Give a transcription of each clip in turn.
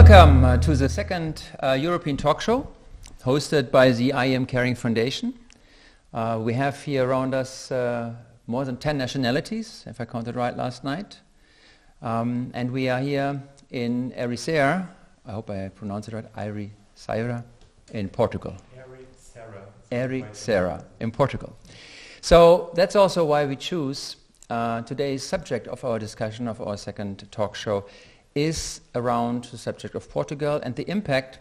Welcome to the second European talk show hosted by the I Am Caring Foundation. We have here around us more than 10 nationalities, if I counted right last night. And we are here in Ericeira, I hope I pronounced it right, Ericeira in Portugal. Ericeira in Portugal. So that's also why we choose today's subject of our discussion of our second talk show is around the subject of Portugal and the impact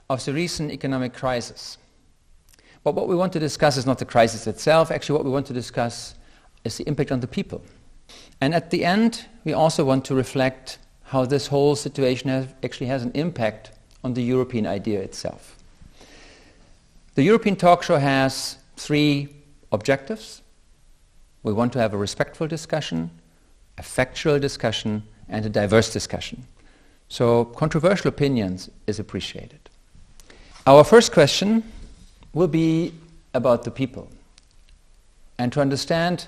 of the recent economic crisis. But what we want to discuss is not the crisis itself. Actually, what we want to discuss is the impact on the people. And at the end, we also want to reflect how this whole situation actually has an impact on the European idea itself. The European talk show has three objectives. We want to have a respectful discussion, a factual discussion, and a diverse discussion. So controversial opinions is appreciated. Our first question will be about the people. And to understand,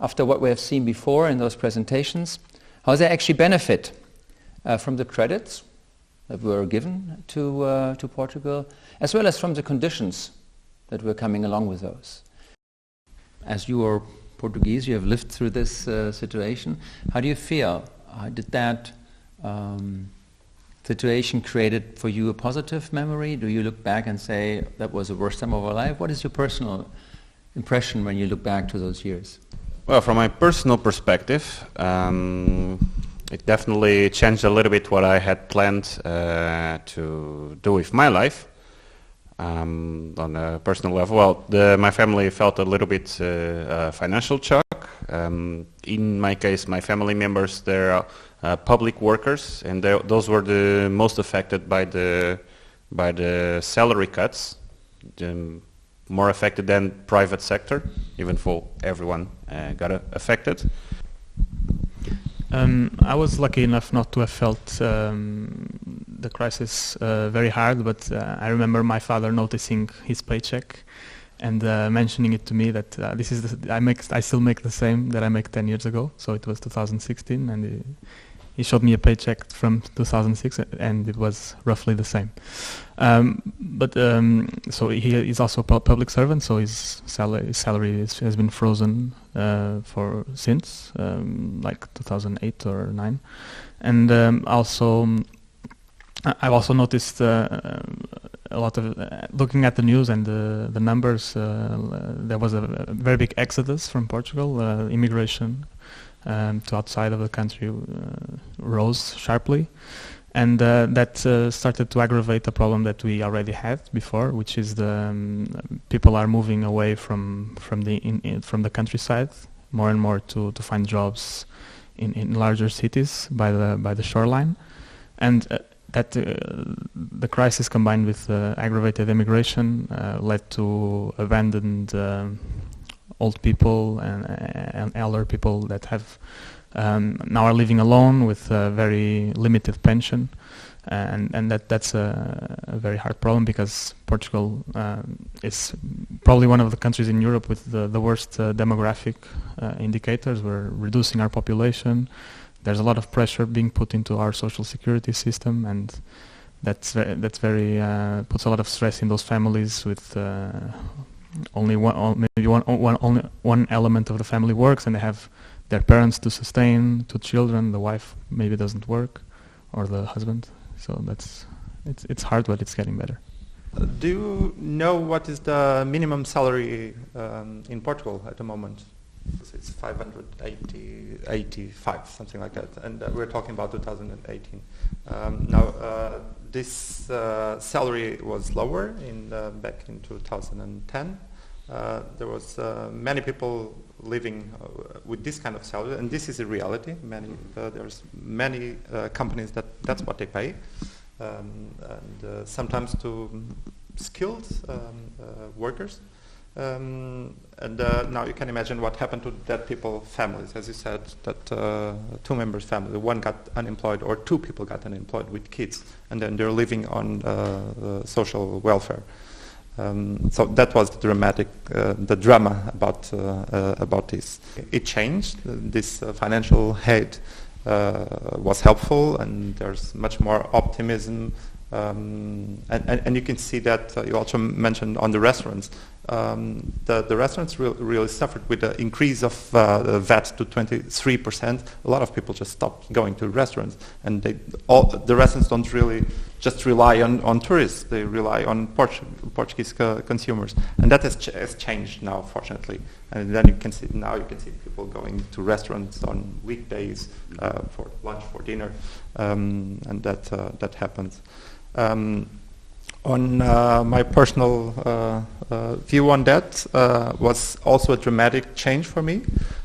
after what we have seen before in those presentations, how they actually benefit from the credits that were given to Portugal, as well as from the conditions that were coming along with those. As you are Portuguese, you have lived through this situation. How do you feel? Did that situation created for you a positive memory? Do you look back and say, that was the worst time of our life? What is your personal impression when you look back to those years? Well, from my personal perspective, it definitely changed a little bit what I had planned to do with my life. On a personal level, well, my family felt a little bit financial shock. In my case, my family members, they're public workers, and those were the most affected by the salary cuts, more affected than private sector, even though everyone got affected. I was lucky enough not to have felt the crisis very hard, but I remember my father noticing his paycheck and mentioning it to me that this is I still make the same that I make 10 years ago. So it was 2016, and he showed me a paycheck from 2006, and it was roughly the same. So he is also a public servant, so his salary has been frozen since like 2008 or 9, and also I've also noticed a lot of looking at the news and the numbers. There was a very big exodus from Portugal. Immigration to outside of the country rose sharply, and that started to aggravate a problem that we already had before, which is the people are moving away from the countryside more and more to find jobs in larger cities by the shoreline, and that the crisis combined with aggravated immigration led to abandoned old people and elder people that have now are living alone with a very limited pension, and that's a very hard problem, because Portugal is probably one of the countries in Europe with the worst demographic indicators. We're reducing our population. There's a lot of pressure being put into our social security system, and that's very puts a lot of stress in those families with only one element of the family works, and they have their parents to sustain, 2 children. The wife maybe doesn't work, or the husband. So it's hard, but it's getting better. Do you know what is the minimum salary in Portugal at the moment? It's 585, something like that, and we're talking about 2018. Now, this salary was lower back in 2010. There was many people living with this kind of salary, and this is a reality. There's many companies that's what they pay, and sometimes to skilled workers. And now you can imagine what happened to that people's families. As you said, that 2 members' family, one got unemployed, or 2 people got unemployed with kids, and then they're living on social welfare. So that was the drama about this. It changed. This financial aid was helpful, and there's much more optimism. And you can see that you also mentioned on the restaurants. The restaurants really suffered with the increase of the VAT to 23%. A lot of people just stopped going to restaurants, and the restaurants don't really just rely on tourists. They rely on Portuguese consumers, and that has changed now, fortunately. And then you can see people going to restaurants on weekdays for lunch, for dinner, and that happens. On my personal view on that was also a dramatic change for me.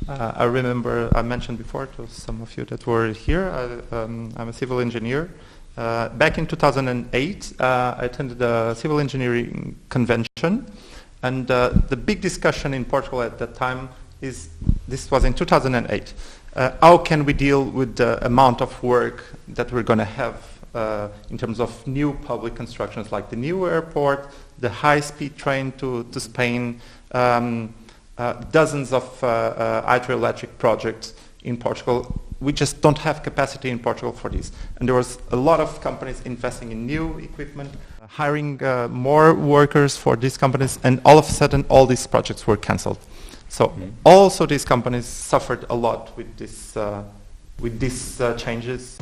I remember I mentioned before to some of you that were here, I'm a civil engineer. Back in 2008, I attended a civil engineering convention, and the big discussion in Portugal at that time this was in 2008. How can we deal with the amount of work that we're going to have in terms of new public constructions, like the new airport, the high-speed train to Spain, dozens of hydroelectric projects in Portugal. We just don't have capacity in Portugal for this. And there was a lot of companies investing in new equipment, hiring more workers for these companies, and all of a sudden all these projects were cancelled. So also these companies suffered a lot with these changes.